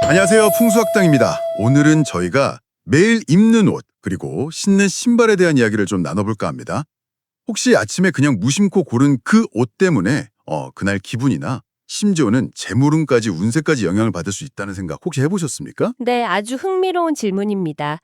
안녕하세요. 풍수학당입니다. 오늘은 저희가 매일 입는 옷 그리고 신는 신발에 대한 이야기를 좀 나눠볼까 합니다. 혹시 아침에 그냥 무심코 고른 그 옷 때문에 그날 기분이나 심지어는 재물운까지 운세까지 영향을 받을 수 있다는 생각 혹시 해보셨습니까? 네, 아주 흥미로운 질문입니다.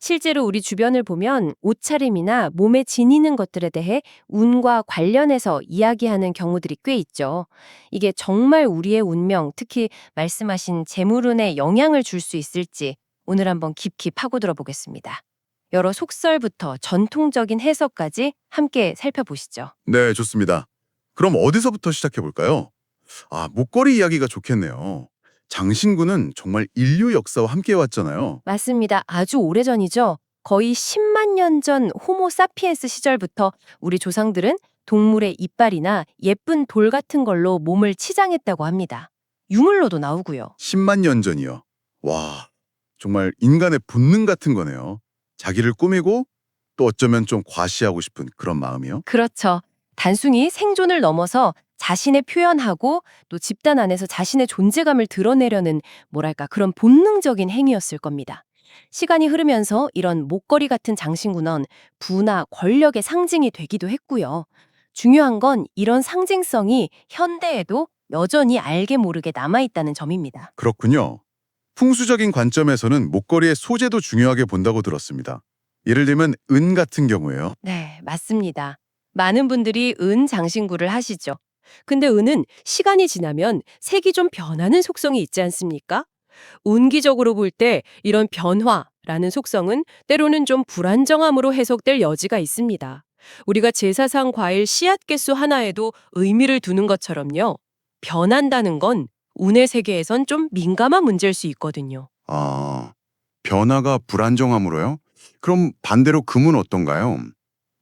실제로 우리 주변을 보면 옷차림이나 몸에 지니는 것들에 대해 운과 관련해서 이야기하는 경우들이 꽤 있죠. 이게 정말 우리의 운명, 특히 말씀하신 재물운에 영향을 줄 수 있을지 오늘 한번 깊이 파고들어 보겠습니다. 여러 속설부터 전통적인 해석까지 함께 살펴보시죠. 네, 좋습니다. 그럼 어디서부터 시작해볼까요? 목걸이 이야기가 좋겠네요. 장신구는 정말 인류 역사와 함께 왔잖아요. 맞습니다. 아주 오래전이죠. 거의 10만 년 전 호모 사피엔스 시절부터 우리 조상들은 동물의 이빨이나 예쁜 돌 같은 걸로 몸을 치장했다고 합니다. 유물로도 나오고요. 10만 년 전이요. 와, 정말 인간의 본능 같은 거네요. 자기를 꾸미고 또 어쩌면 좀 과시하고 싶은 그런 마음이요. 그렇죠. 단순히 생존을 넘어서 자신의 표현하고 또 집단 안에서 자신의 존재감을 드러내려는 뭐랄까 그런 본능적인 행위였을 겁니다. 시간이 흐르면서 이런 목걸이 같은 장신구는 부나 권력의 상징이 되기도 했고요. 중요한 건 이런 상징성이 현대에도 여전히 알게 모르게 남아있다는 점입니다. 그렇군요. 풍수적인 관점에서는 목걸이의 소재도 중요하게 본다고 들었습니다. 예를 들면 은 같은 경우에요. 네, 맞습니다. 많은 분들이 은 장신구를 하시죠. 근데 은은 시간이 지나면 색이 좀 변하는 속성이 있지 않습니까? 운기적으로 볼 때 이런 변화라는 속성은 때로는 좀 불안정함으로 해석될 여지가 있습니다. 우리가 제사상 과일 씨앗 개수 하나에도 의미를 두는 것처럼요. 변한다는 건 운의 세계에선 좀 민감한 문제일 수 있거든요. 아, 변화가 불안정함으로요? 그럼 반대로 금은 어떤가요?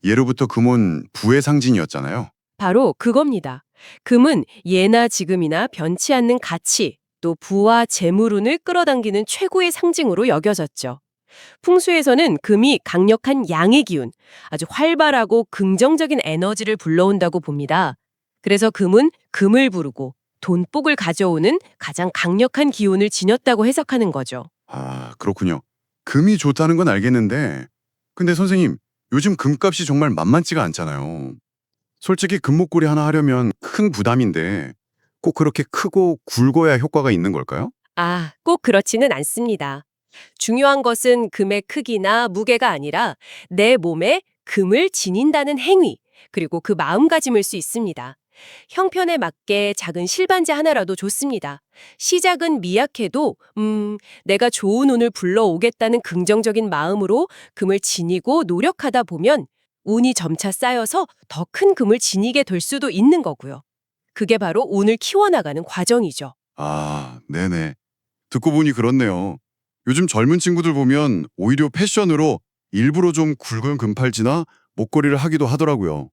예로부터 금은 부의 상징이었잖아요. 바로 그겁니다. 금은 예나 지금이나 변치 않는 가치, 또 부와 재물운을 끌어당기는 최고의 상징으로 여겨졌죠. 풍수에서는 금이 강력한 양의 기운, 아주 활발하고 긍정적인 에너지를 불러온다고 봅니다. 그래서 금은 금을 부르고 돈복을 가져오는 가장 강력한 기운을 지녔다고 해석하는 거죠. 그렇군요. 금이 좋다는 건 알겠는데, 근데 선생님, 요즘 금값이 정말 만만치가 않잖아요. 솔직히 금목걸이 하나 하려면 큰 부담인데, 꼭 그렇게 크고 굵어야 효과가 있는 걸까요? 꼭 그렇지는 않습니다. 중요한 것은 금의 크기나 무게가 아니라 내 몸에 금을 지닌다는 행위, 그리고 그 마음가짐일 수 있습니다. 형편에 맞게 작은 실반지 하나라도 좋습니다. 시작은 미약해도 내가 좋은 운을 불러오겠다는 긍정적인 마음으로 금을 지니고 노력하다 보면 운이 점차 쌓여서 더 큰 금을 지니게 될 수도 있는 거고요. 그게 바로 운을 키워나가는 과정이죠. 네네. 듣고 보니 그렇네요. 요즘 젊은 친구들 보면 오히려 패션으로 일부러 좀 굵은 금팔찌나 목걸이를 하기도 하더라고요.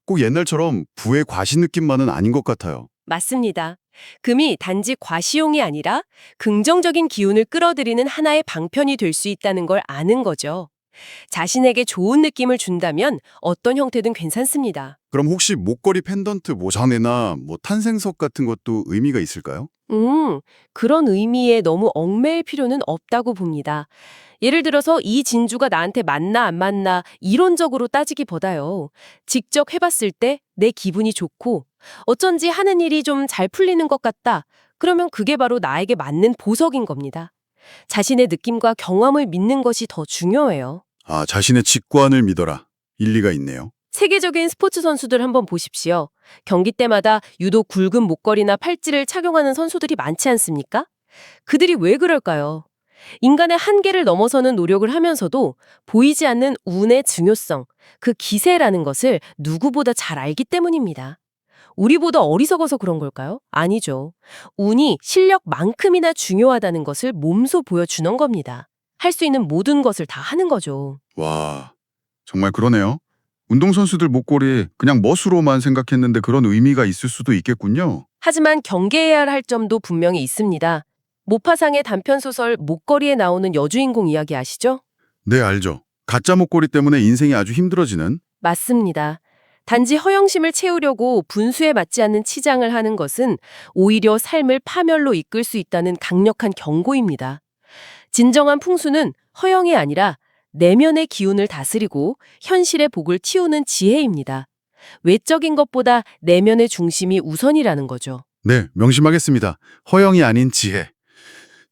꼭 옛날처럼 부의 과시 느낌만은 아닌 것 같아요. 맞습니다. 금이 단지 과시용이 아니라 긍정적인 기운을 끌어들이는 하나의 방편이 될 수 있다는 걸 아는 거죠. 자신에게 좋은 느낌을 준다면 어떤 형태든 괜찮습니다. 그럼 혹시 목걸이 펜던트 모자내나 탄생석 같은 것도 의미가 있을까요? 그런 의미에 너무 얽매일 필요는 없다고 봅니다. 예를 들어서 이 진주가 나한테 맞나 안 맞나 이론적으로 따지기보다요. 직접 해봤을 때 내 기분이 좋고 어쩐지 하는 일이 좀 잘 풀리는 것 같다. 그러면 그게 바로 나에게 맞는 보석인 겁니다. 자신의 느낌과 경험을 믿는 것이 더 중요해요. 자신의 직관을 믿어라. 일리가 있네요. 세계적인 스포츠 선수들 한번 보십시오. 경기 때마다 유독 굵은 목걸이나 팔찌를 착용하는 선수들이 많지 않습니까? 그들이 왜 그럴까요? 인간의 한계를 넘어서는 노력을 하면서도 보이지 않는 운의 중요성, 그 기세라는 것을 누구보다 잘 알기 때문입니다. 우리보다 어리석어서 그런 걸까요? 아니죠. 운이 실력만큼이나 중요하다는 것을 몸소 보여주는 겁니다. 할 수 있는 모든 것을 다 하는 거죠. 와, 정말 그러네요. 운동선수들 목걸이 그냥 멋으로만 생각했는데 그런 의미가 있을 수도 있겠군요. 하지만 경계해야 할 점도 분명히 있습니다. 모파상의 단편소설 목걸이에 나오는 여주인공 이야기 아시죠? 네, 알죠. 가짜 목걸이 때문에 인생이 아주 힘들어지는. 맞습니다. 단지 허영심을 채우려고 분수에 맞지 않는 치장을 하는 것은 오히려 삶을 파멸로 이끌 수 있다는 강력한 경고입니다. 진정한 풍수는 허영이 아니라 내면의 기운을 다스리고 현실의 복을 틔우는 지혜입니다. 외적인 것보다 내면의 중심이 우선이라는 거죠. 네, 명심하겠습니다. 허영이 아닌 지혜.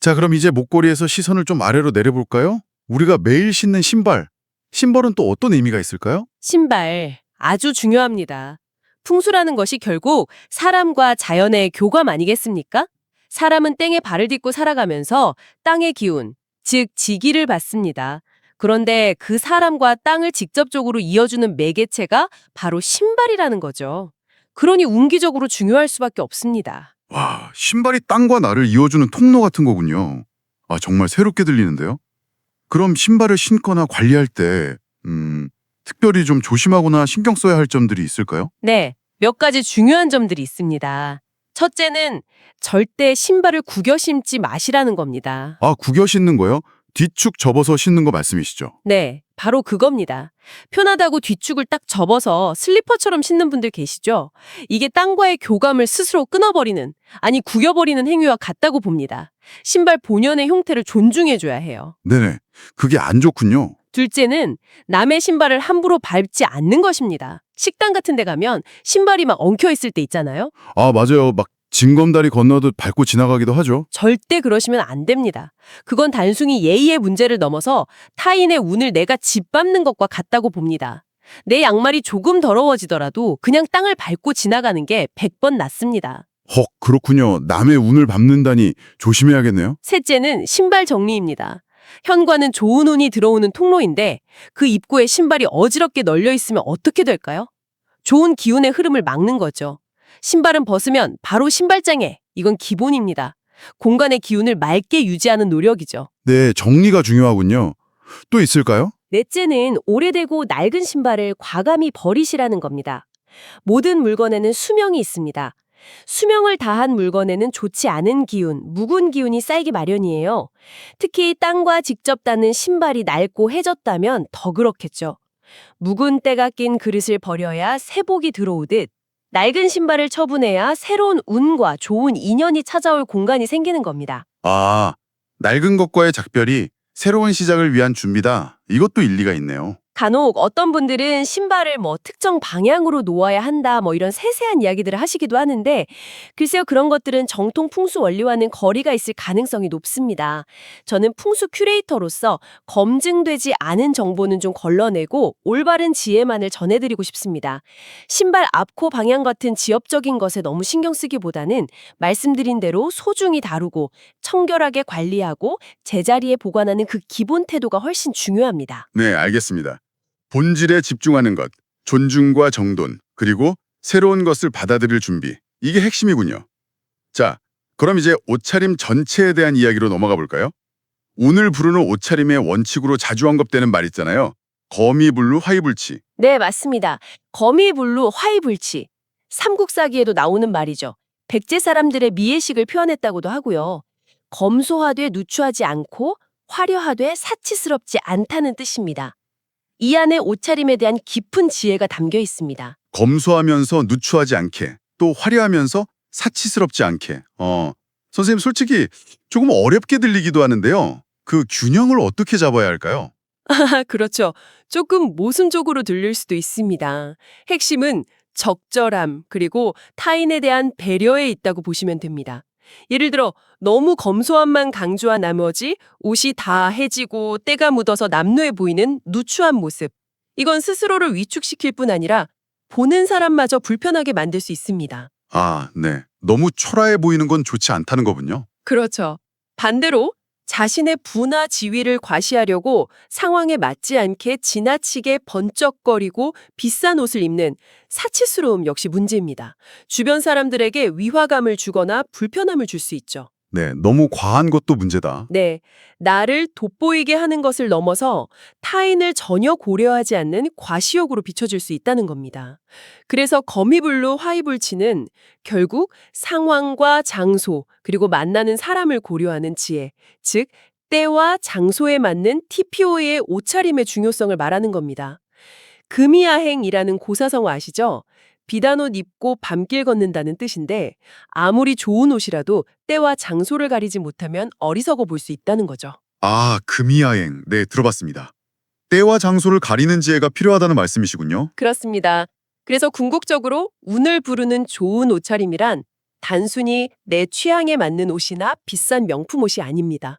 자, 그럼 이제 목걸이에서 시선을 좀 아래로 내려볼까요? 우리가 매일 신는 신발. 신발은 또 어떤 의미가 있을까요? 신발, 아주 중요합니다. 풍수라는 것이 결국 사람과 자연의 교감 아니겠습니까? 사람은 땡에 발을 딛고 살아가면서 땅의 기운, 즉 지기를 받습니다. 그런데 그 사람과 땅을 직접적으로 이어주는 매개체가 바로 신발이라는 거죠. 그러니 운기적으로 중요할 수밖에 없습니다. 와, 신발이 땅과 나를 이어주는 통로 같은 거군요. 아, 정말 새롭게 들리는데요? 그럼 신발을 신거나 관리할 때, 특별히 좀 조심하거나 신경 써야 할 점들이 있을까요? 네, 몇 가지 중요한 점들이 있습니다. 첫째는 절대 신발을 구겨 신지 마시라는 겁니다. 아, 구겨 신는 거요? 뒤축 접어서 신는 거 말씀이시죠? 네, 바로 그겁니다. 편하다고 뒤축을 딱 접어서 슬리퍼처럼 신는 분들 계시죠? 이게 땅과의 교감을 스스로 끊어버리는, 아니 구겨버리는 행위와 같다고 봅니다. 신발 본연의 형태를 존중해줘야 해요. 네네. 그게 안 좋군요. 둘째는 남의 신발을 함부로 밟지 않는 것입니다. 식당 같은 데 가면 신발이 막 엉켜 있을 때 있잖아요? 아, 맞아요. 막 징검다리 건너듯 밟고 지나가기도 하죠. 절대 그러시면 안 됩니다. 그건 단순히 예의의 문제를 넘어서 타인의 운을 내가 짓밟는 것과 같다고 봅니다. 내 양말이 조금 더러워지더라도 그냥 땅을 밟고 지나가는 게 100번 낫습니다. 헉, 그렇군요. 남의 운을 밟는다니 조심해야겠네요. 셋째는 신발 정리입니다. 현관은 좋은 운이 들어오는 통로인데 그 입구에 신발이 어지럽게 널려 있으면 어떻게 될까요? 좋은 기운의 흐름을 막는 거죠. 신발은 벗으면 바로 신발장에. 이건 기본입니다. 공간의 기운을 맑게 유지하는 노력이죠. 네, 정리가 중요하군요. 또 있을까요? 넷째는 오래되고 낡은 신발을 과감히 버리시라는 겁니다. 모든 물건에는 수명이 있습니다. 수명을 다한 물건에는 좋지 않은 기운, 묵은 기운이 쌓이기 마련이에요. 특히 땅과 직접 닿는 신발이 낡고 해졌다면 더 그렇겠죠. 묵은 때가 낀 그릇을 버려야 새 복이 들어오듯 낡은 신발을 처분해야 새로운 운과 좋은 인연이 찾아올 공간이 생기는 겁니다. 아, 낡은 것과의 작별이 새로운 시작을 위한 준비다. 이것도 일리가 있네요. 간혹 어떤 분들은 신발을 특정 방향으로 놓아야 한다 이런 세세한 이야기들을 하시기도 하는데 글쎄요 그런 것들은 정통 풍수 원리와는 거리가 있을 가능성이 높습니다. 저는 풍수 큐레이터로서 검증되지 않은 정보는 좀 걸러내고 올바른 지혜만을 전해드리고 싶습니다. 신발 앞코 방향 같은 지엽적인 것에 너무 신경 쓰기보다는 말씀드린 대로 소중히 다루고 청결하게 관리하고 제자리에 보관하는 그 기본 태도가 훨씬 중요합니다. 네, 알겠습니다. 본질에 집중하는 것, 존중과 정돈, 그리고 새로운 것을 받아들일 준비. 이게 핵심이군요. 자, 그럼 이제 옷차림 전체에 대한 이야기로 넘어가 볼까요? 운을 부르는 옷차림의 원칙으로 자주 언급되는 말 있잖아요. 거미불루 화이불치. 네, 맞습니다. 거미불루 화이불치. 삼국사기에도 나오는 말이죠. 백제 사람들의 미애식을 표현했다고도 하고요. 검소하되 누추하지 않고 화려하되 사치스럽지 않다는 뜻입니다. 이 안에 옷차림에 대한 깊은 지혜가 담겨 있습니다. 검소하면서 누추하지 않게, 또 화려하면서 사치스럽지 않게. 선생님 솔직히 조금 어렵게 들리기도 하는데요. 그 균형을 어떻게 잡아야 할까요? 그렇죠. 조금 모순적으로 들릴 수도 있습니다. 핵심은 적절함 그리고 타인에 대한 배려에 있다고 보시면 됩니다. 예를 들어 너무 검소함만 강조한 나머지 옷이 다 해지고 때가 묻어서 남루해 보이는 누추한 모습. 이건 스스로를 위축시킬 뿐 아니라 보는 사람마저 불편하게 만들 수 있습니다. 아, 네. 너무 초라해 보이는 건 좋지 않다는 거군요. 그렇죠. 반대로 자신의 부나 지위를 과시하려고 상황에 맞지 않게 지나치게 번쩍거리고 비싼 옷을 입는 사치스러움 역시 문제입니다. 주변 사람들에게 위화감을 주거나 불편함을 줄 수 있죠. 네, 너무 과한 것도 문제다. 네, 나를 돋보이게 하는 것을 넘어서 타인을 전혀 고려하지 않는 과시욕으로 비춰질 수 있다는 겁니다. 그래서 거미불로 화이불치는 결국 상황과 장소 그리고 만나는 사람을 고려하는 지혜, 즉 때와 장소에 맞는 TPO의 옷차림의 중요성을 말하는 겁니다. 금이야행이라는 고사성어 아시죠? 비단 옷 입고 밤길 걷는다는 뜻인데 아무리 좋은 옷이라도 때와 장소를 가리지 못하면 어리석어 볼 수 있다는 거죠. 아, 금이야행. 네, 들어봤습니다. 때와 장소를 가리는 지혜가 필요하다는 말씀이시군요. 그렇습니다. 그래서 궁극적으로 운을 부르는 좋은 옷차림이란 단순히 내 취향에 맞는 옷이나 비싼 명품 옷이 아닙니다.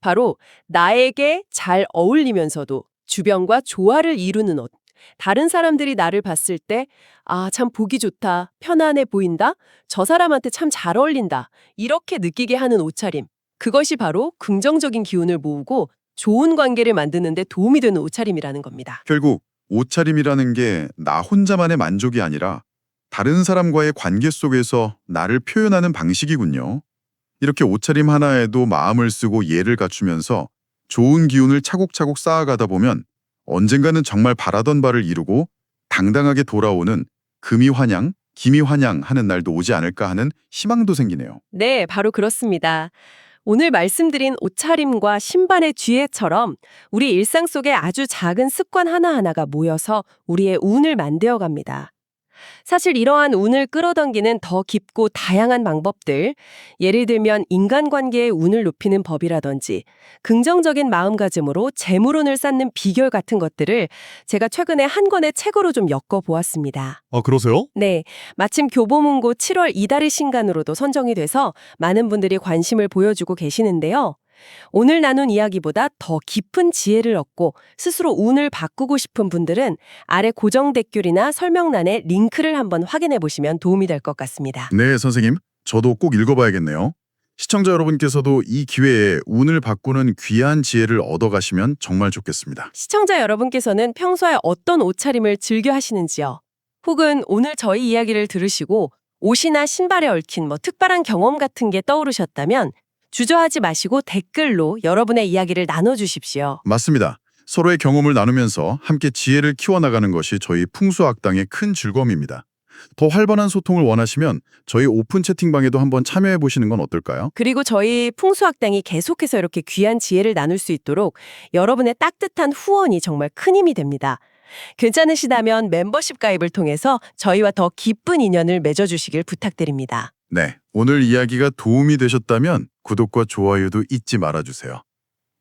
바로 나에게 잘 어울리면서도 주변과 조화를 이루는 옷. 다른 사람들이 나를 봤을 때, 아, 참 보기 좋다, 편안해 보인다, 저 사람한테 참 잘 어울린다, 이렇게 느끼게 하는 옷차림. 그것이 바로 긍정적인 기운을 모으고 좋은 관계를 만드는 데 도움이 되는 옷차림이라는 겁니다. 결국 옷차림이라는 게 나 혼자만의 만족이 아니라 다른 사람과의 관계 속에서 나를 표현하는 방식이군요. 이렇게 옷차림 하나에도 마음을 쓰고 예를 갖추면서 좋은 기운을 차곡차곡 쌓아가다 보면 언젠가는 정말 바라던 바를 이루고 당당하게 돌아오는 금이환양, 김이환양 하는 날도 오지 않을까 하는 희망도 생기네요. 네, 바로 그렇습니다. 오늘 말씀드린 옷차림과 신발의 쥐해처럼 우리 일상 속에 아주 작은 습관 하나하나가 모여서 우리의 운을 만들어 갑니다. 사실 이러한 운을 끌어당기는 더 깊고 다양한 방법들, 예를 들면 인간관계의 운을 높이는 법이라든지 긍정적인 마음가짐으로 재물운을 쌓는 비결 같은 것들을 제가 최근에 한 권의 책으로 좀 엮어보았습니다. 아, 그러세요? 네, 마침 교보문고 7월 이달의 신간으로도 선정이 돼서 많은 분들이 관심을 보여주고 계시는데요. 오늘 나눈 이야기보다 더 깊은 지혜를 얻고 스스로 운을 바꾸고 싶은 분들은 아래 고정 댓글이나 설명란에 링크를 한번 확인해 보시면 도움이 될 것 같습니다. 네, 선생님. 저도 꼭 읽어봐야겠네요. 시청자 여러분께서도 이 기회에 운을 바꾸는 귀한 지혜를 얻어가시면 정말 좋겠습니다. 시청자 여러분께서는 평소에 어떤 옷차림을 즐겨 하시는지요? 혹은 오늘 저희 이야기를 들으시고 옷이나 신발에 얽힌 특별한 경험 같은 게 떠오르셨다면 주저하지 마시고 댓글로 여러분의 이야기를 나눠주십시오. 맞습니다. 서로의 경험을 나누면서 함께 지혜를 키워나가는 것이 저희 풍수학당의 큰 즐거움입니다. 더 활발한 소통을 원하시면 저희 오픈 채팅방에도 한번 참여해 보시는 건 어떨까요? 그리고 저희 풍수학당이 계속해서 이렇게 귀한 지혜를 나눌 수 있도록 여러분의 따뜻한 후원이 정말 큰 힘이 됩니다. 괜찮으시다면 멤버십 가입을 통해서 저희와 더 깊은 인연을 맺어주시길 부탁드립니다. 네, 오늘 이야기가 도움이 되셨다면 구독과 좋아요도 잊지 말아주세요.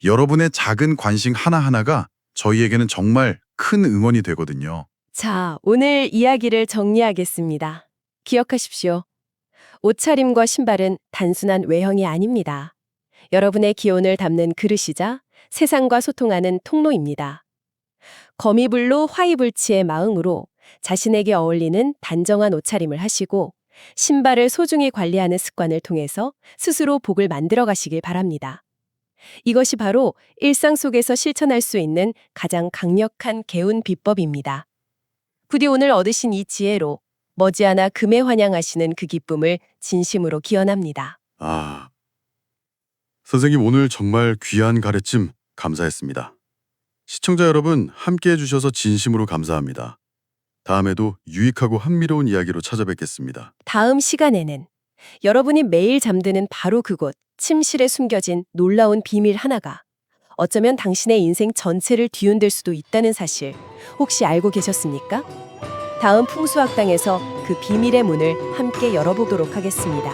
여러분의 작은 관심 하나하나가 저희에게는 정말 큰 응원이 되거든요. 자, 오늘 이야기를 정리하겠습니다. 기억하십시오. 옷차림과 신발은 단순한 외형이 아닙니다. 여러분의 기운을 담는 그릇이자 세상과 소통하는 통로입니다. 거미불로 화이불치의 마음으로 자신에게 어울리는 단정한 옷차림을 하시고 신발을 소중히 관리하는 습관을 통해서 스스로 복을 만들어 가시길 바랍니다. 이것이 바로 일상 속에서 실천할 수 있는 가장 강력한 개운 비법입니다. 부디 오늘 얻으신 이 지혜로 머지않아 금에 환영하시는 그 기쁨을 진심으로 기원합니다. 아, 선생님 오늘 정말 귀한 가르침 감사했습니다. 시청자 여러분 함께해 주셔서 진심으로 감사합니다. 다음에도 유익하고 흥미로운 이야기로 찾아뵙겠습니다. 다음 시간에는 여러분이 매일 잠드는 바로 그곳, 침실에 숨겨진 놀라운 비밀 하나가 어쩌면 당신의 인생 전체를 뒤흔들 수도 있다는 사실 혹시 알고 계셨습니까? 다음 풍수학당에서 그 비밀의 문을 함께 열어보도록 하겠습니다.